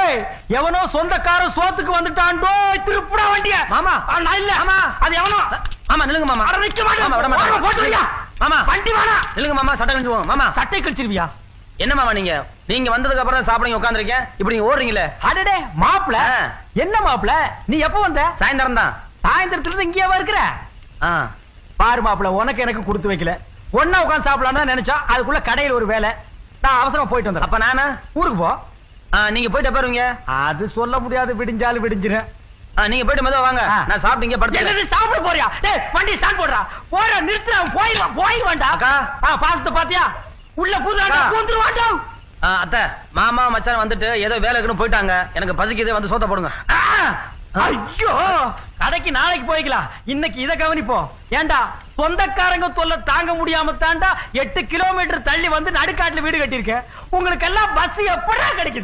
டேய் எவனோ சொந்தக்காரன் சோத்துக்கு வந்துட்டான்டோ திருப்புடா வண்டிய மாமா நான் இல்ல மாமா அது எவனோ மாமா நில்லுங்க மாமா அட நிக்க மாட்டேன் மாமா, விட மாட்டேன். போட்டுறியா மாமா வண்டி வாடா நில்லுங்க மாமா சட்டை கழிச்சுவோம் மாமா சட்டை கழிச்சிருவியா என்ன மாமா நீங்க வந்ததுக்கு அப்புறம் தான் சாப்பிடுங்க உட்கார்ந்திருக்கேன் இப்படி நீங்க ஓடுறீங்களே அடடே மாப்ள ஆ. என்ன மாப்ள நீ எப்ப வந்த சாயந்தரம் தான் சாயந்தரத்துல இருந்து இங்கேவா இருக்கிற பாரு மாப்ள உனக்கு எனக்கு கொடுத்து வைக்கல ஒன்னா உட்கார்ந்து சாப்பிடலாம்னு நினைச்சா அதுக்குள்ள கடையில் ஒரு வேலை நான் அவசரமா போயிட்டு வந்தேன் அப்ப நானு ஊருக்கு போ நீங்க போயிட்டு எப்ப வருவீங்க அது சொல்ல முடியாது விடிஞ்சாலும் விடிஞ்சிரும் நீங்க போயிட்டு மெதுவா வாங்க ஆ. நான் சாப்பிட்டு இங்க படுத்து என்னது சாப்பிட போறியா டேய் வண்டி ஸ்டார்ட் போடுறா போறா நிறுத்துறா போயிடுவான்டா அக்கா. பாசத்தை பாத்தியா உள்ள புதுடா அக்கா. பூந்துருவான்டா அத்தை மாமா மச்சான் வந்துட்டு ஏதோ வேலை இருக்குன்னு போயிட்டாங்க எனக்கு பசிக்குது வந்து சோத்த போடுங்க ஐயோ கடைக்கு நாளைக்கு போய்க்கலாம் இன்னைக்கு இத கவனிப்போம் ஏண்டா சொந்தக்காரங்க தொல்லை தாங்க முடியாம தாண்டா 8 கிலோமீட்டர் தள்ளி வந்து நடுக்காட்டுல வீடு கட்டியிருக்கேன் உங்களுக்கு எல்லாம் பஸ் எப்படா கிடைக்குது